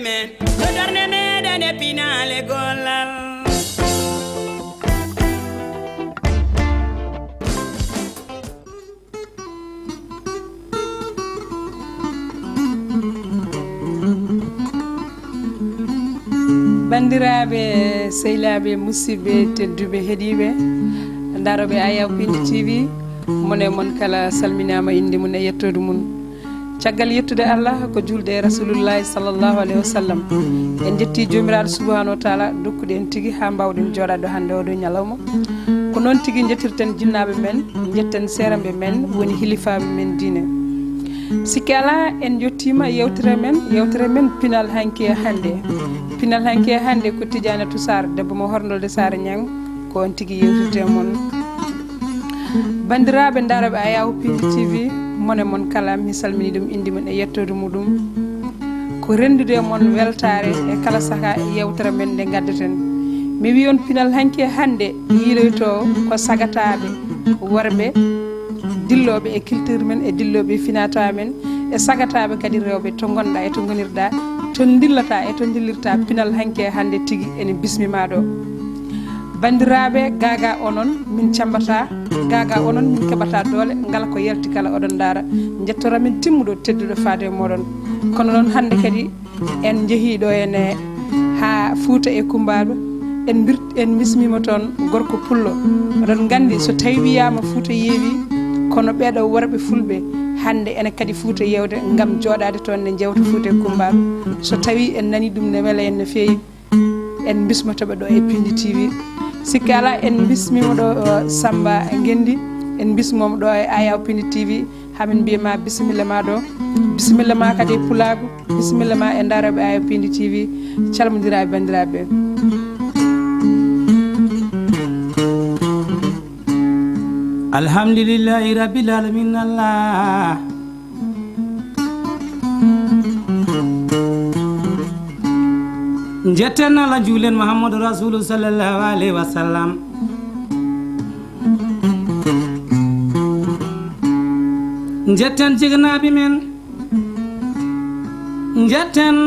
men no darne meɗen e pinale gollal. bandiraɓe sehilaɓe musidɓe tedduɓe heeɗiɓe daroɓe Ayaw Pindi TV mone mon kala salminama inde mum e yettode mum caggal yettude Allah ko julde e rasulullahi sallllahu alayhi wa sallam en jetti jomiraɗo subahanahu wa taala dokkude en tigui ha mbawɗen joɗade hande oɗo ñalawma ko noon tigui jettirten jinnaɓe men jetten seramɓe men woni hilifaɓe men diine sikki ala en jottima yewtere men pinal hanki hande pinal hanki hande ko Tidianatou Sarr debbo mo horndolde Sara Niang ko on tigui yewtirte mon bandiraɓe daroɓe Ayaw Pindi TV mone mon kala mi salmini ɗum inde mum e yettode muɗum ko rendude mon weltare e kala saaha e yewtere men nde gaddeten mi wi on pinal hanki hande yiiloyto ko sagataɓe worɓe dilloɓe e culture men e dilloɓe e finata men e sagataɓe kadi rewɓe to gonɗa e to gonirɗa to dillata e to dillirta pinal hanki hande tigui ene bismima ɗo bandiraɓe gaga onon min cambata gaga onon min keɓata doole ngala ko yalti kala oɗon daara jettora min timmuɗo tedduɗo faade moɗon kono noon hande kadi en jeehiɗo ene ha Fouta e Kumbaɓe en bismima toon gorko pullo oɗon gandi so tawi wiyama Fouta yeewi kono ɓeɗo worɓe fulɓe hande ene kadi Fouta yewde gam joɗade toon ne jewta Fouta e Kumbaɓe so tawi en nani ɗum ne weela en no feewi en bismotoɓe ɗo e Pindi TV sikki ala en bismima ɗo Samba Gendi en bismomo ɗo e Ayaw Pindi TV hamin mbiyama bisimilla ma ɗo bisimilla ma kadi pulagu bisimilla ma e daroɓe Ayaw Pindi TV calmodiraɓe bandiraɓe alhamdulillahi rabbil alamin Allah jetten Allah juulen Muhammadu Rasulu sallallahu alaihi wasallam jetten jignaɓe men jetten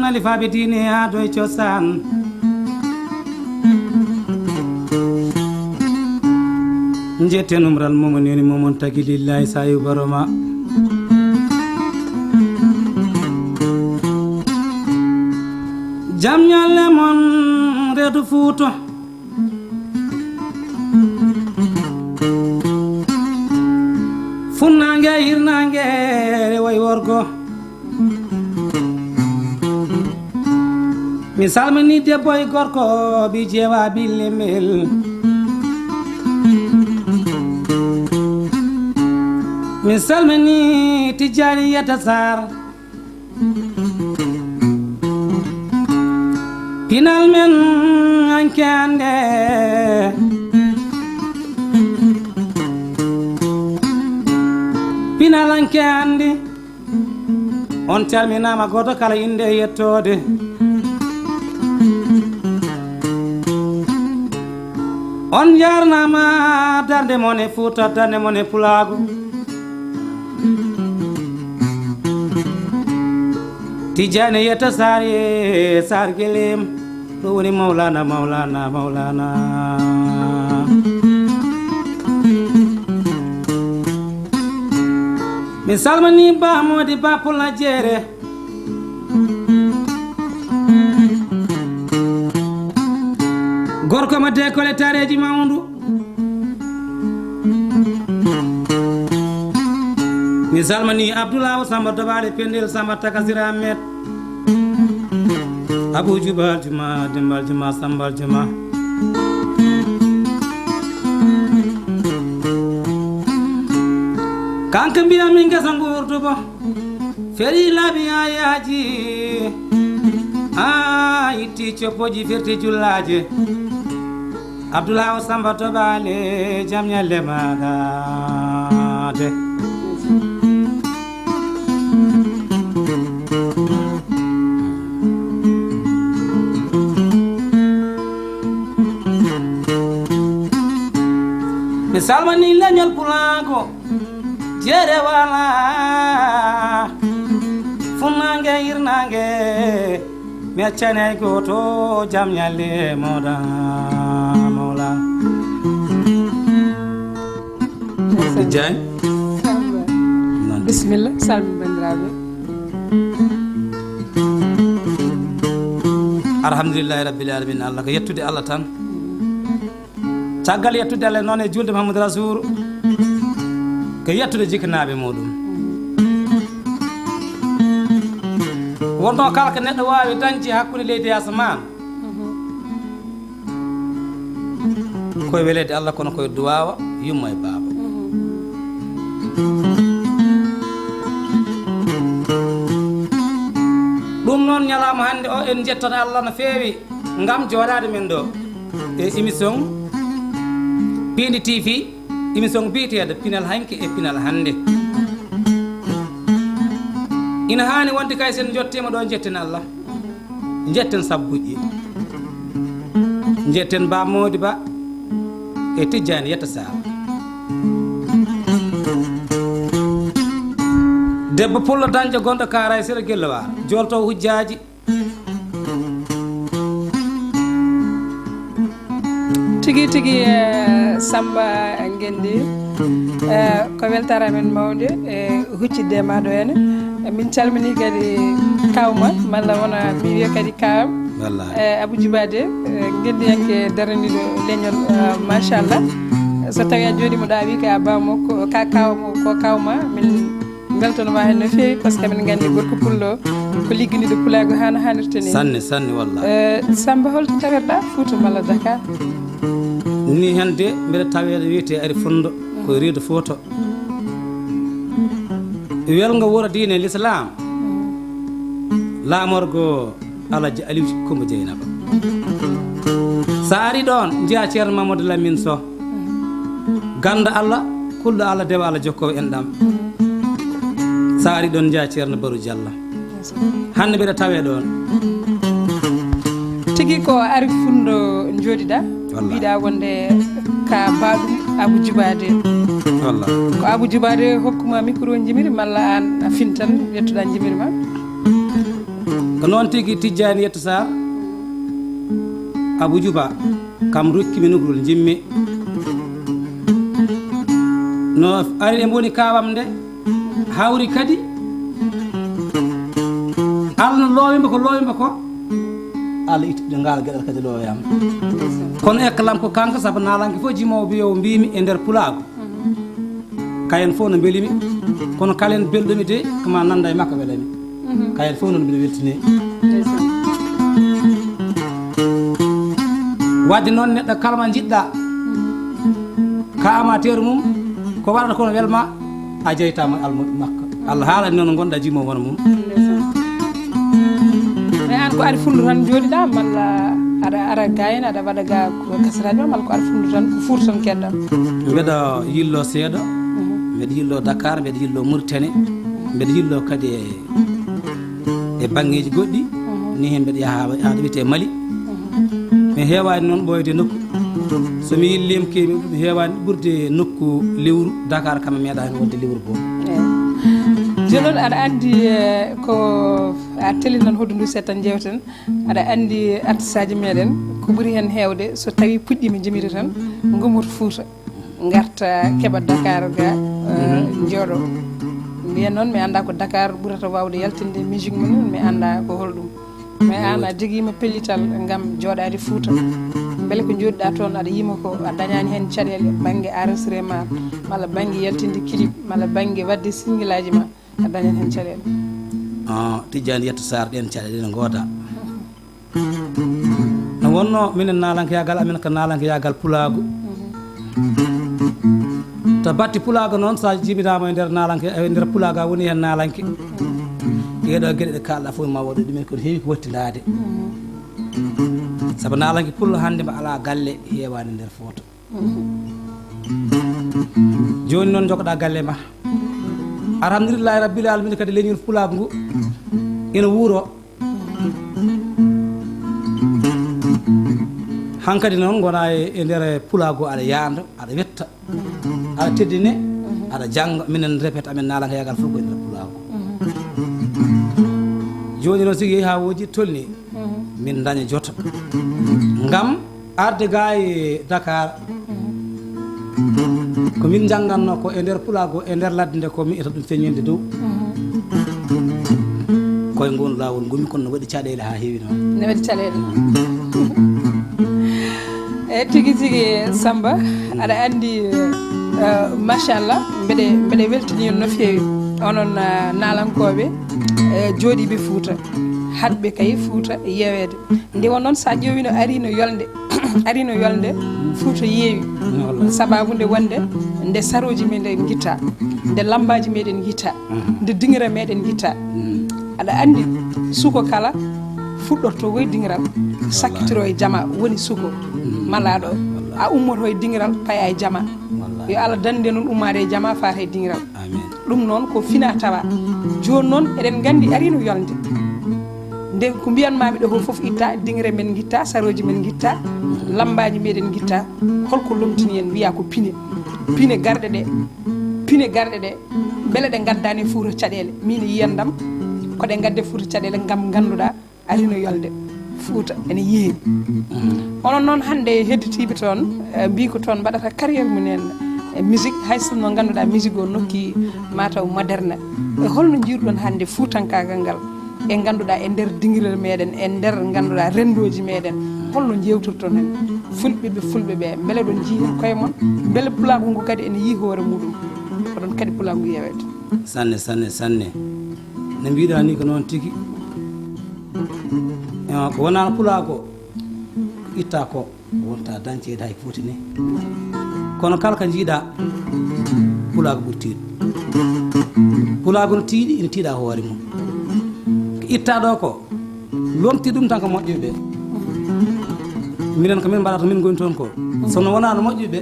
alifaɓe diine ha doye cosaan jetten umral momon yoni momon tagi lillahi sayu baroma jam ñalle mon reedu Fuuta funnange hirnange way worgo mi salmini debbo e gorko bi jeewa bille mel mi salmini Tidianatou Sarr pinal men hanki hande pinal hanki hande on calminama goto kala inde yettode on jarnama darde mon e Fouta darde mon e Pulago Tidianatou Sarr e Sarr Guelem ɗo woni Mawlana mi salmini Ba Modi Ba Pula Jeere gorko ma décolle tareji mawdu mi salmini Abdoulaye Samba Dobale Pendel Samba Takasira Ahmed Abou Jubal Juma Dembal Juma Sambal Juma kanka mbiyami ngesa ngurduba feri laabi ayaji itti coppoji firti jullaje Abdoulaye Samba Dobale jam ñalle maɗa de mi salmini leñol Pulago jeere wala funnangue yirnangue mi accani hay goto jam ñalle mawda mawla Tidiane bisimilla salmi bandiraɓe alhamdulillahi rabbil alamin Allah ko yettude Allah tan caggal yettude Allah noon e julde Mahamadou Rasoul ko yettude jikkanaɓe muɗum wonno kala ko neɗɗo wawi dañde hakkude leydi e asaman koye welede Allah kono koye duwawa yummo e baaba ɗum noon ñalama hande o en jettat Allah no feewi gam joɗade men ɗo e émission Pindi TV émission biyeteɗo Pinal hanki e Pinal hande ina hani wonde kay sen jottema ɗo jetten Allah jetten sabbuji jetten Ba Mody Ba e Tidiane Yetta Sarr debbo pullo dañƴo gonɗo Kara e Sera Guelewar jolto hujjaji tigui Samba Guendi ko weltare men mawde e huccidde ma ɗo henne min calmini kadi kawma malla wona mi wiya kadi kawam Abou Djibade Guendiyanke daraniɗo leñol machallah so tawi a jooɗimo ɗa wi ka bawmo ka kawmo ko kawma min beltonoma hen no fewi par ce que min gandi gorko pullo ko ligginiɗo pulago hano hannirta ni sanne wallah Samba holto tawerɗa Fouta malla Dakar ni hande mbeɗa taweɗo wiyete ari fundo koye riido Fouta welgo wuro diine l'islam laamorgo Alaji Aliou Coumba Dieynaba sa ari ɗon jiya ceerno Mamadou Lamine Sow ganda Allah kulɗo Allah dewa Allah jokkowo enɗam sa ari ɗon jiya ceerno Barou Diallo hande mbeɗa tawe ɗon tigui ko ari fundo jooɗiɗa mbiɗa wonde ka baɗum Abou Djibade wallah ko Abou Djibade hokkuma micro jimiri malla an a fintan yettuɗa jimiri ma ko noon tigui Tidiane Yetta Sarr Abou Djiba kam rokkimi nugrol jimmi no ari e woni kawam nde hawri kadi Allah no loowima ko Allah ittiɗo ngal gueɗal kadi looyama kono ekkalam ko kanko saabu nalanke fof jimowo biyowo mbimi e nder pulago kayen fof no beelimi kono kalen belɗomi de koma nanda e makko welami kayen fof noon mbiɗa weltini wadde noon neɗɗo kalma jiɗɗa ka amateur mum ko waɗata kono welma a jeytama almuɓe makko Allah haalani noon gonɗa jimowo wona mum mais an ko ari fundu tan jooɗiɗa malla aɗa ara gayna aɗa waɗa ga ko kasaraji ma malla ko ari fundu tan ko Fouta tan kedɗa mbeɗa yillo seeɗa mbeɗa yillo Dakar mbeɗa yillo Mauritanie mbeɗa yillo kadi e bangeji goɗɗi ni hen mbeɗa yaha haɗa wiyete Mali mi hewani noon ɓoyde nokku somi yillima kemi ɗum hewani ɓurde nokku lewru Dakar kam meeɗa hen wonde lewru goo joni noon aɗa andi ko a teli noon hoddu ndu settan jewten aɗa andi artisaji meɗen ko ɓuuri hen hewde so tawi puɗɗima jimiri tan gummoto Fouta garta keeɓa Dakar ga jooɗo mbiyen noon mi anda ko Dakar ɓurata wawde yaltinde musique mum mi anda ko holɗum mais an a joguima pellital gam jooɗade Fouta beele ko joɗiɗa toon aɗa yima ko a dañani hen caɗele banggue enregistrement malla banggue yaltinde clip malla banggue wadde single aji ma a dañani hen caɗele Tidiane Yetta Sarr ɗen caɗele ɗe gooda no wonno minen nalanko yagal amen ko nalanko yagal pulago to batti pulago noon sa jibinama e nder nalanke e nder pulaga woni hen nalanke ɗeɗo gueɗe ɗe kalɗa fof ma waɗo ɗumen kono heewi ko wattidade saabu nalanke pullo hande mba ala galle hewani nder Fouta joni noon jogoɗa galle ma alhamdulillahi rabbil alamin kadi leñol pulago ngu ina wuuro hankkadi noon gona e nder pulago aɗa yanda aɗa wetta aɗa teddine aɗa jangga minen répéte amen nalanka yagal fof ko e nder pulago joni noon sigi yeehi ha woodi tolni min daña joto ngam arde ga e Dakar ko min jangganno ko e nder Pulago e nder ladde nde ko mi eta ɗum feññinde dow koye ngon lawol ngumi kono no waɗi caɗele ha heewi noon ne waɗi caɗele e tigui tigui Samba aɗa andi machallah mbeɗe weltini on no fewi onon nalankoɓe jooɗiɓe Fouta hadɓe kay Fouta yewede nde won noon sa ƴeewi no ari no yolde Fouta yeewi sababu nde wonde nde saroji meɗen guitta nde lambaji meɗen guitta nde dingira meɗen guitta aɗa andi suko kala fuɗɗorto koye dingiral sakkitiro e jama woni suko malaɗo a ummoto e dingiral paya e jama yo Allah dande noon ummade e jama fata e dingiral ɗum noon ko fina tawa joni noon eɗen gandi arino yolde nde ko mbiyanmaɓe ɗo ko foof itta dingre men guitta saroji men guitta lambaji meɗen guitta holko lomtini en wiya ko pine garɗe ɗe beele ɗe gaddani Fouta caɗele min yiyandam koɗe gadde Fouta caɗele gam ganduɗa arino yolde Fouta ene yeewi onon noon hande hedditiɓe toon mbi ko toon mbaɗata carriére mumen musique hay sinno ganduɗa musique o nokki mataw moderne e holno jiiruɗon hande Foutankagal ngal e ganduɗa e nder dinguirel meɗen e nder ganduɗa rendoji meɗen holno jewtorton hen fulɓeɓe beele ɗon jii hen koye mon beele Pulago ngu kadi ene yii hoore muɗum oɗon kadi Pulago yewete sanne no mbiɗa ni ko noon tigui ko wonano Pulago ko itta ko wonta dañceede hay Fouta ni kono kala ko jiiɗa Pulago ɓuuri tiiɗo Pulago no tiiɗi ina tiiɗa hoore mum ko itta ɗo ko lomti ɗum tan ko moƴƴuɓe minen ko min mbaɗata min goni toon ko sono wonano moƴƴuɓe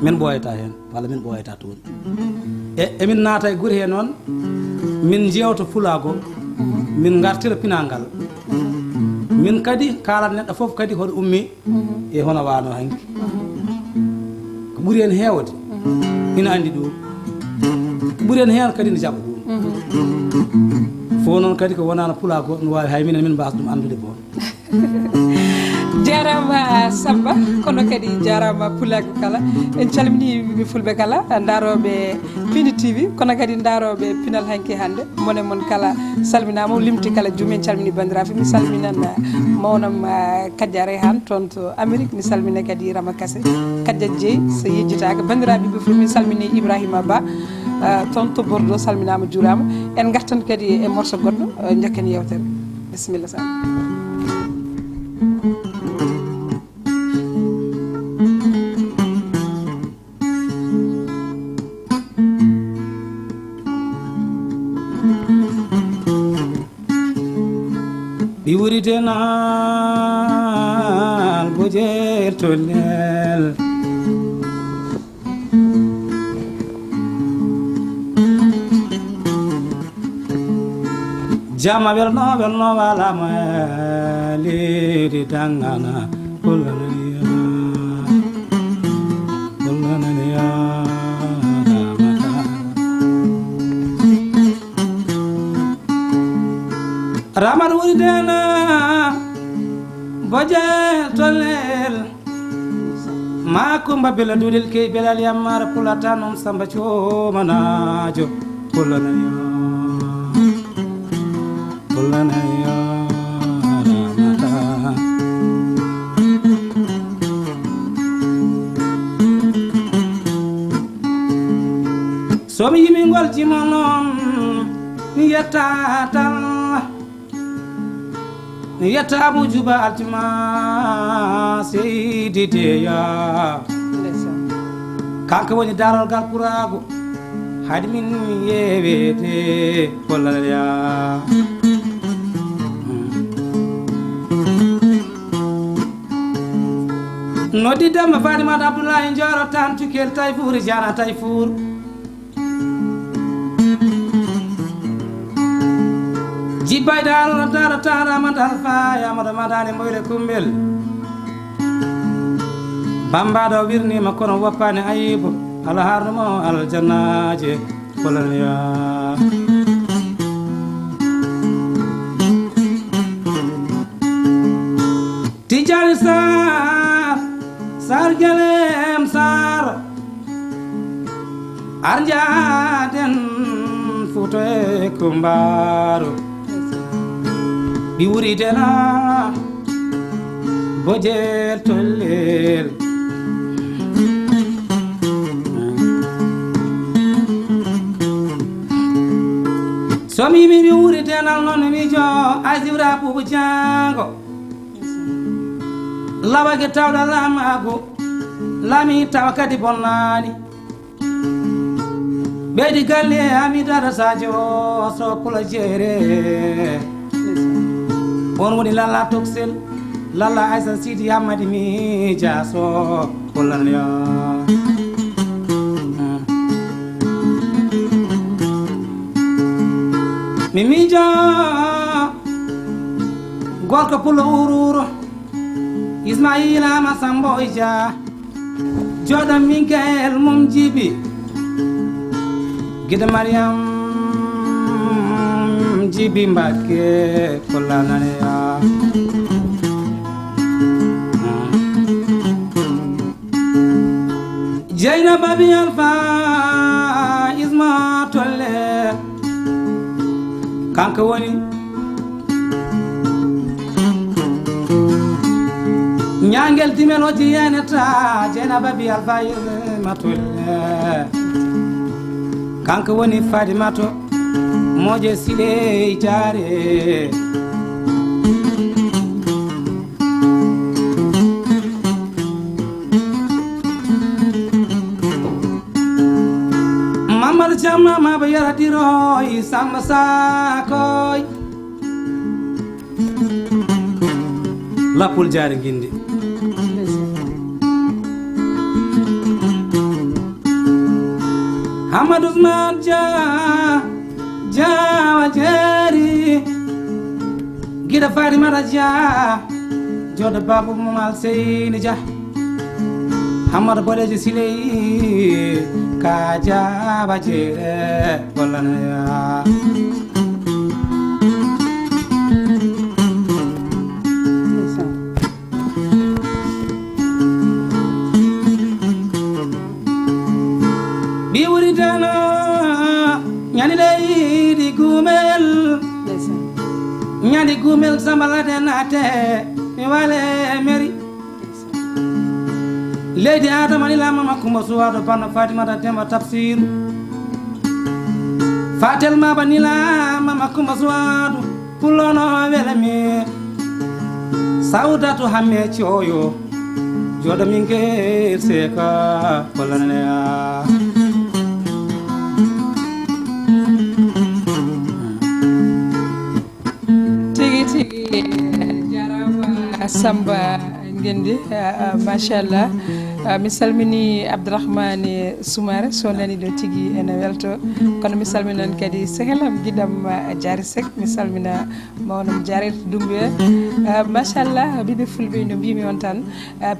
min ɓoyata hen walla min ɓoyata toon emin naata e guure he noon min jewta Pulago min gartira pinangal min kadi kalat neɗɗo foof kadi hoɗo ummi e hono wano hanki ko ɓuuri hen hewde ina andi ɗum ko ɓuuri hen hen kadi ne jaɓa ɗum fo noon kadi ko wonano Pulago no wawi hay minen min mbasa ɗum andude boon jarama Samba kono kadi jarama Pulago kala en calmini ɓe fulɓe kala daroɓe Pini TV kono kadi daroɓe pinal hanki hande mone mon kala salminama limti kala jumi en calmini bandiraɓe mi salminan mawnam Kadja Rayhan toon to Amérique mi salmina kadi Rama Kassé Kadja Dieye so yejjitaka bandiraɓe ɓe fof min salmini Ibrahima Ba toon to Bordeaux salminama juurama en gartan kadi e morceau goɗɗo jokken yewtere bisimilla sa iwritenal bojer tolel jama welno walama leydi dangana kullananiya ramar wuridena boje tolel ma kumba bela dudel kay belal yammara pulata non Samba comanajo kullananiya ramata somi yimi ngol jimo noon yettatal yettabu juba altima seydi deya kanko woni darol gal Pulago hade min yewete kollaya noddi demba Fatimata Abdoulaye Ndioro tan cukel Tayfour jana Tayfour jibbay dal dara tara madal faya madani moyle kumbel bamba do wirnima kono woppani ayibo ala harnumo aljannaje kolanya cari sar gelem sar arjaden futo e kumbaro bi wuri dena bojel tollel somi mi wuri dena non mi jo azira bubu jango lawa ke tawda lamago lami tawa kadi bonnani ɓeydi galle ami dara sadio so pula jeere on woni lalla toksel lalla aissa sidi hamadi mi jaso pollanyo mi mijo gorko pulo ururo ismaila masambo ija joɗam minkel mum jibi gida mariam jibi mbake kollanaya jeyna babi alfa isma tolle kanko woni ñangel dimen oji yeneta jeyna babi alfa isma tolle kanko woni Fadimato moje sile jare Mamadou Jamma ma ba yaradiroy Samba Sakoy lapul jare gindi Hamad Ousmane Jawa Jeri Gida Fadimata Dia Jodo Babu Mamal Seyni Dia Hamad Bodeji Siley Ka Jawa Jere Bollanaya ñandi gumel sambalade nate mi wale meri leydi adama ni lama makuma suwado banno Fatimata Demba tafsiru fatel maba ni lama makuma suwado pulono wele mi saudatu hamme coyo jodo minge seka polanea Samba Ngendi machallah mi salmini Abdourahmane Soumare so nani ɗo tigui ene welto kono mi salminan kadi sehelam guiɗam Diary Seck mi salmina mawnam Diarete Doumbouya machallah ɓiɓe fulɓe no mbimi on tan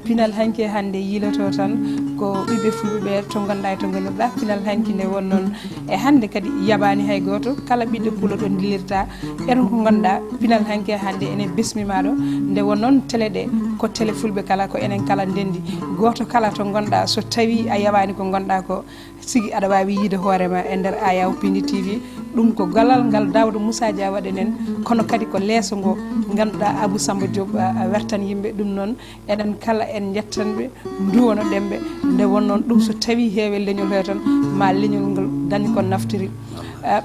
pinal hanki hande yiiloto tan ko ɓiɓe fulɓeɓe to ganduɗa to gonirɗa pinal hanki nde won noon e hande kadi yaɓani hay goto kala ɓiɗɗo pulo to dillirta en ko ganduɗa pinal hanki hande ene besmimaɗo nde won noon télé ɗe ko télé fulɓe kala ko enen kala ndendi goto kala to gonɗa so tawi a yaɓani ko gonɗa ko sigi aɗa wawi yiide hoorema e nder Ayaw Pindi TV ɗum ko galal ngal Daouda Moussa Dia waɗanen kono kadi ko leeso ngo ganduɗa Abou Samba Diop wertan yimɓe ɗum noon enen kala en jettanɓe duwono ɗemɓe nde won noon ɗum so tawi heewe leñol he tan ma leñol ngol dañi ko naftiri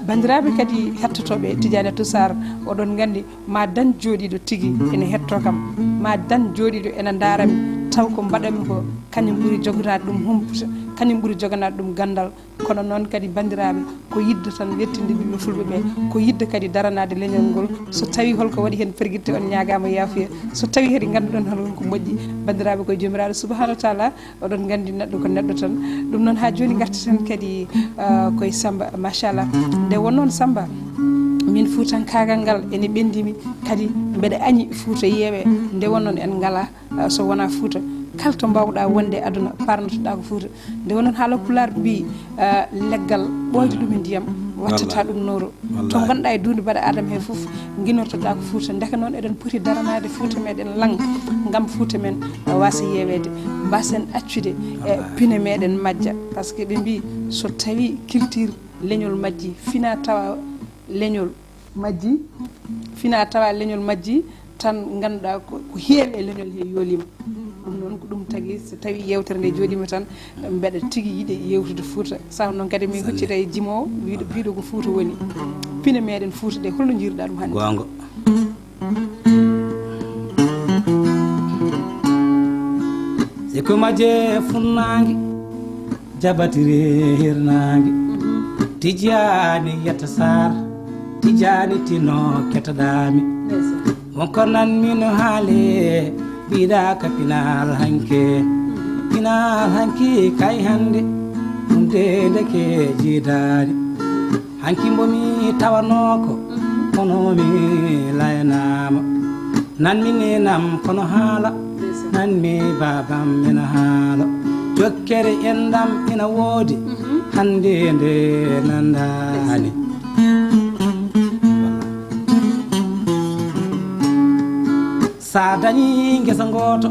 bandiraɓe kadi hettotoɓe Tidiane Toussar oɗon gandi ma dan jooɗiɗo tigui ene hetto kam ma dan jooɗiɗo ene darami taw ko mbaɗami ko kañum ɓuuri jogotade ɗum humputa kañum ɓuuri joganade ɗum gandal kono noon kadi bandiraɓe ko yidde tan wettinde ɓiɓɓe fulɓe ɓe ko yidde kadi daranade leñol ngol so tawi holko waɗi hen perguitte on ñagama yaafuya so tawi kadi ganduɗon holko ko moƴƴi bandiraɓe koye jomiraɗo subahanahu wa taala oɗon gandi neɗɗo ko neɗɗo tan ɗum noon ha joni gartaten kadi koye Samba machallah nde won noon Samba min Fuutankagal ngal ene ɓendimi kadi mbeɗa añi Fuuta yeeɓe nde won noon en ngala so wona Fuuta kala to mbawɗa wonde aduna parnotoɗa ko Fouta nde wonon haala pular mbi leggal ɓoyde ɗum e ndiyam wattata ɗum noro to gonɗa e dunde mbaɗa adama he foof guinortoɗa ko Fouta ndeka noon eɗen poti daranade Fouta meɗen lang gam Fouta men wasa yewede mbasen accude e pine meɗen majja par ce que ɓe mbi so tawi culture leñol majji fina tawa leñol majji tan ganduɗa ko heewi e leñol he yoolima ɗum noon ko ɗum tagui so tawi yewtere nde jooɗima tan mbeɗa tigui yiiɗe yewtude Fouta saw noon kadi min huccita e jimowo wiiɗo ko Fouta woni pine meɗen Fouta ɗe holno jiiruɗa ɗum hannde gonga siko majje funnague jabatire hirnague tijani yetta sar tijani tino ketaɗami wonko nanmi no haale ɓiɗa ka pinal hanke kay hande ɗum deke jiidani hanki mbomi tawanoko kono mi layanama nanmi nenam kono haala nanmi babam ina haala jokkere endam ina woodi hande nde nandani sa dañi ngesa ngoto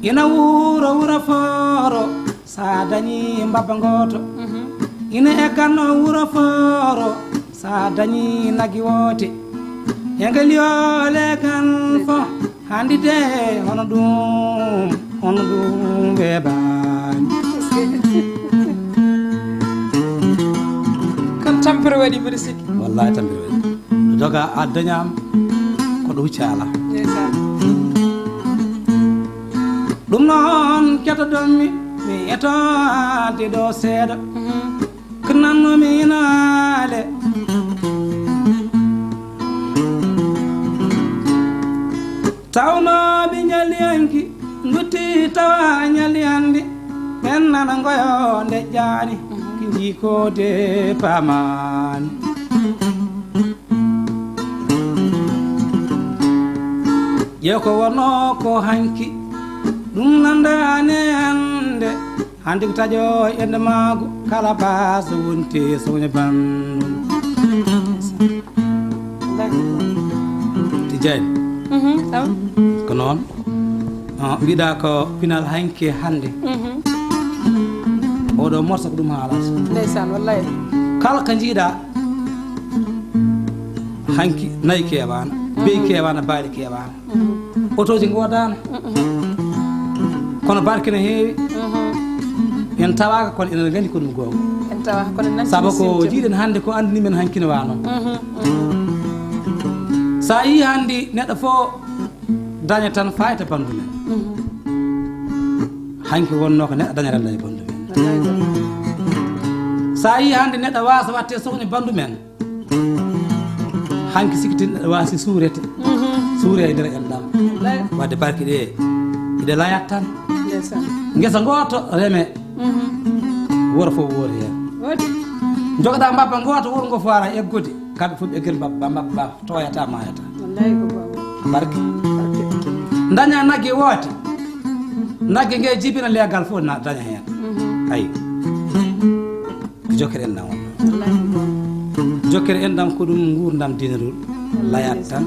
ina wuro foro sa dañi mbabba ngoto ina egganno wuro foro sa dañi naggi wote e ngel yolegan fo handi de hono ɗum weeɓani kon tampere waɗi mbiɗa sikki wallahi tampere waɗi ɗo joga a dañama koɗo hucci ala ɗum noon ketoɗonmi mi etode ɗo seeɗa ko nannomi inaale tawnoɓe ñaliyanki dutti tawa ñaliyandi ɓen nana goyo deƴƴani ki jikode pamani ƴeew ko wonno ko hanki ɗum nandane hande hande ko taƴo ende maago kala basa wonte sowne bandum tijani ko noon mbiɗa ko pinal hanke hande oɗo morsa ko ɗum haalata ndeysan wallahi kala ko jiiɗa hanki nayyi kewana beyi kewana baali kewana otoji godano kono barke ne heewi en tawaka kono enen gandi ko ɗum gonga en tawa kono nan saabu ko jiiɗen hande ko andini men hankine wano sa yi hande neɗɗo fo daña tan fayta bandu men hanki wonno ko neɗɗo dañaralla e bandu men sa yi hande neɗɗo wasa watte sohne bandu men hanki sikkitin neɗɗo wasi suurete suure e nder enɗam wadde barke ɗe ide layat tan ngesa goto reme woro fof woori hen jogoɗa mbabba goto wuro ngo fara eggude kamɓe fof eggel mbabba toyata mayata barke daña nagge woote nagge nge jibina legal fof na daña hen ayi ko jokkere enɗam on jokkere enɗam ko ɗum gurdam dinirol layat tan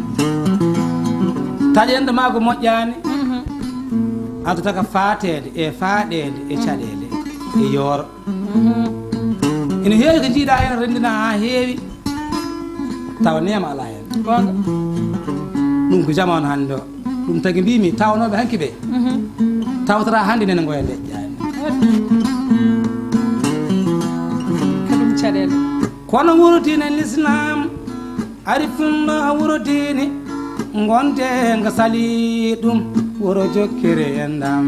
taƴe ende mago moƴƴani addata ka fatede e faaɗede e caɗele e yooro ina heewi ko jiiɗa hen rendina ha heewi tawa nema ala hen gonga ɗum ko jamanu hande o ɗum tagui mbimi tawnoɓe hanki ɓe tawtata hande nene goya leƴƴani kaɗum caɗele kono wurodine l'islam ari funɗo wurodine gonde nga sali ɗum woro jokkere endam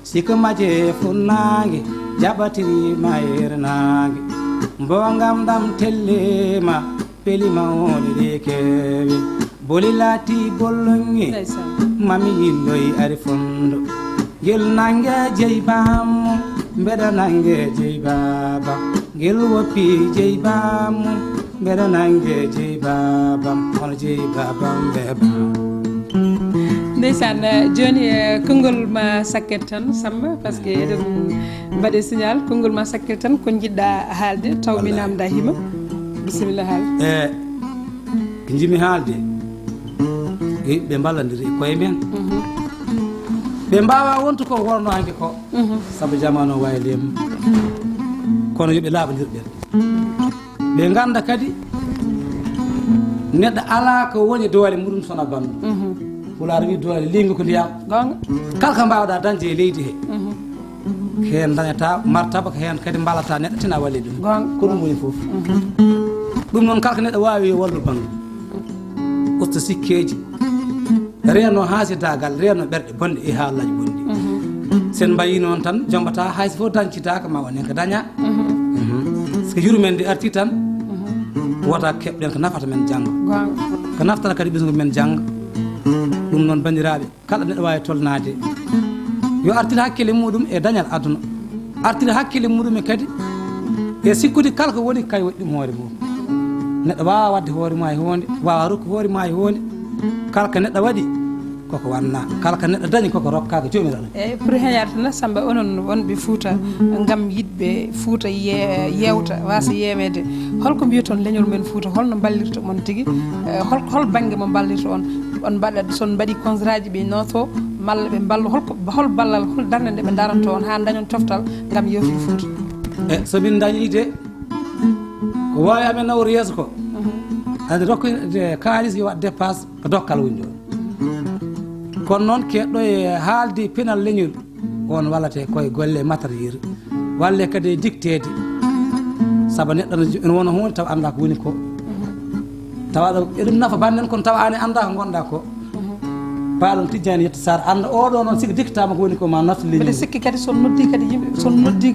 siko maje funnague jaɓatirima yernage mbogam ɗam tellima pelima wonide kewi boli laati bolloŋe mami yilloy ari fondo gel nangue jeyi bamum mbeɗa nangue jeyi baba gel woppi jeyi bamum mbeɗa nangue jeyi babam hono jeyi babam beba ndeysan joni konngol ma sakket tan Samba par ce que eɗen mbaɗe signal konngol ma sakket tan ko jiɗɗa haalde taw mi namda hima bisimilla haal ko jimi haalde ɓe ballodiri koye men ɓe mbawa wontu ko wonno hanke ko saabu jamanu o wawi lemu kono yoɓe laaɓodir ɓen ɓe ganda kadi neɗɗo ala ko woni doole muɗum sona bandu pulaar wi doole lingu ko ndiyam gonga kala ko mbawɗa dañde e leydi he hen dañata martaba ko hen kadi mbalata neɗɗo tina walli ɗum ko ɗum woni foof ɗum noon kala ko neɗɗo wawi wallu bandu usta sikkeji reno haasidagal reno ɓerɗe bonɗe e haalaji bonɗi sen mbayi noon tan jombata hayso fof dañcitaka ma wonen ko daña so yurumen nde arti tan wota keɓɗen ko nafata men janggo ko naftata kadi ɓesgu men jangga ɗum noon bandiraɓe kala neɗɗo wawi tolnade yo artir hakkille muɗum e dañal aduna artir hakkille muɗum e kadi e sikkude kala ko woni kay waɗi ɗum hoore mum neɗɗo wawa wadde hoore ma e hunde wawa rokku hoore ma e hunde kala ko neɗɗo waɗi koko wanna kala ko neɗɗo dañi koko rokkaka jomiraɗo eyyi pour heñade tan Samba onon wonɓe Fouta gam yidɓe Fouta yewta wasa yewede holko mbiyaton leñol men Fouta holno ballirta mon tigui hol banggue mo ballirta on mbaɗat son mbaɗi contrat ji ɓe noto malla ɓe ballo hol ballal hol darde nde ɓe daranto on ha dañon toftal gam yewtude Fouta somin dañide ko wawi amen nawor yeeso ko ande rokkude kalis yo wat dépasse ko dokkal woni ɗon kono noon keɗɗo e haalde pinal leñol on wallate koye golle matériel walle kadi e dictede saabu neɗɗo ene wona hunde taw anda ko woni ko tawaɗo eɗum nafa banden kono tawa an anda ko gonɗa ko paɗon tijjani yetta sar anda oɗo noon siko dikkatama ko woni ko ma nafta leñol mbeɗa sikki kadi son noddi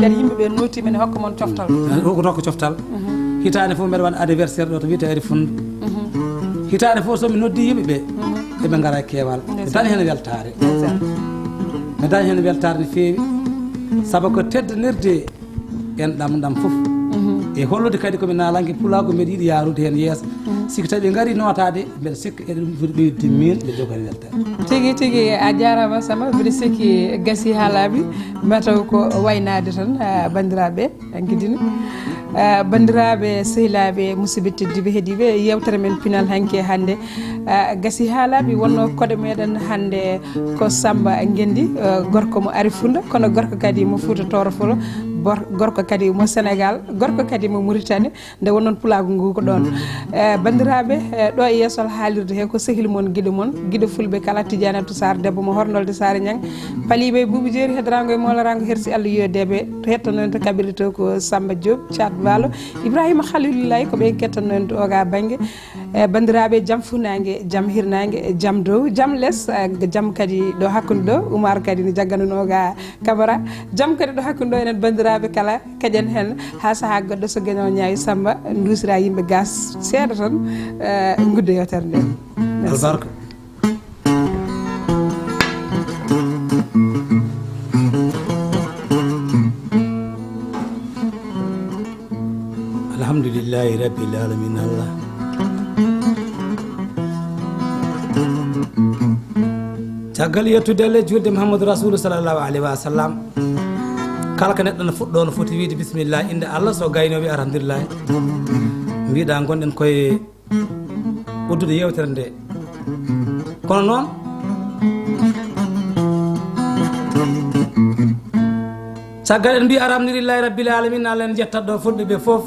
kadi yimɓeɓe notima ene hokka moon coftal ko rokka coftal hitande fof mbeɗa waɗa anniversaire ɗo to wiyete ari fundu hitande fof somi noddi yimɓeɓe eɓe gara e keewal ɓe dañi hen weltare ɓe dañi hen weltare no feewi saabu ko teddanirde en ɗam foof e hollude kadi komi naalangue pulago mbeɗa yiiɗi yarude hen yeeso sikki tawi ɓe gaari notade mbeɗa sikka eɗen foti ɓeydude min ɓe jogo hen weltare tigui a jarama Samba mbiɗa sikki gassi ha laaɓi mataw ko waynade tan bandiraɓe guidini bandiraɓe sehilaɓe musidɓe tedduɓe heeɗiɓe yewtere men pinal hanke hande gassi ha laaɓi wonno koɗe meɗen hande ko Samba Guendi gorko mo ari Fouta kono gorko kadi mo Fouta Toro Folo gorko kadi mo Sénégal gorko kadi mo Mauritanie nde wonnon pulago ngu ko ɗon bandiraɓe ɗo e yeesol haalirde he ko sehil moon guiɗo fulɓe kala Tidianatou Sarr debbo mo hornolde Sare Niang paliɓe Boubou Jeeri heɗorango e molarago hersi Allah yiyodeɓe to hettonoen to kaɓirɗe to ko Samba Diop Thiat Walo Ibrahima Khalilullahi ko ɓe kettonoen to oga banggue bandiraɓe jaam funnague jaam hirnague jaam dow jaam less jaam kadi ɗo hakkude ɗo Oumar kadi ne jagganonoga Camara jaam kadi ɗo hakkude ɗo enen bandiraɓe kala kaƴen hen ha saaha goɗɗo so gueño ñaawi Samba dusira yimɓe gas seeɗa tan gudde yewtere nde albarka alhamdulillahi rabbil alamin Allah caggal yettude Allah julde Muhammadu Rasulullah sallallahu alaihi wa sallam kala ko neɗɗo no fuɗɗo no foti wiide bisimillah inde Allah so gaynoɓe alhamdulillah mbiɗa gonɗen koye uddude yewtere nde kono noon caggal en mbi alhamdulillahi rabbil alamin Allah en jettat ɗo fulɓe ɓe foof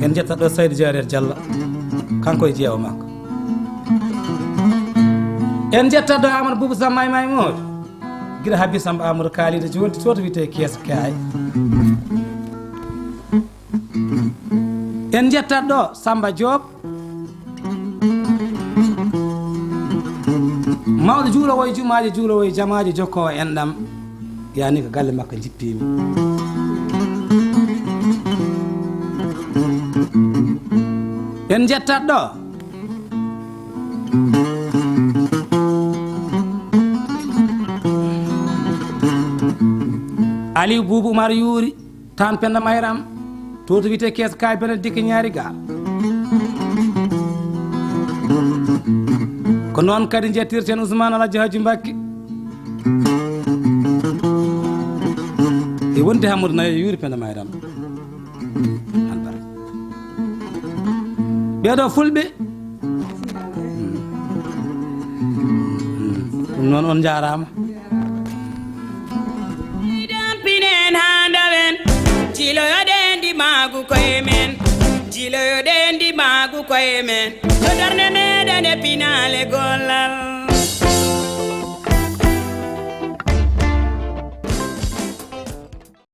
en jettat ɗo Saydou Diarer Diallo kanko e jeewa makko en jettat ɗo Amadou Boubou Samba Maymoud guiɗa Habib Samba Amadou kaalide joni to to wiyete kees kaay en jettat ɗo Samba Diop mawɗo juulowo e jumaje juulowo e jamaje jokkowo enɗam yani ko galle makko jippimi en jettat ɗo Aliou Boubou Oumar Youri tan Penda Mayram to wiyete kees kaay bene dikka ñaari ga ko noon kadi jettirten Ousmane Alaji Haji Mbacké e wonde Hamadou Nayo yuuri penda mayram albar ɓeeɗo fulɓe ɗum noon on jarama dampinen ha dawen jiloyoɗen ndimagu koye men jiloyoɗen ndimagu koye men to darde meɗen e pinale gollal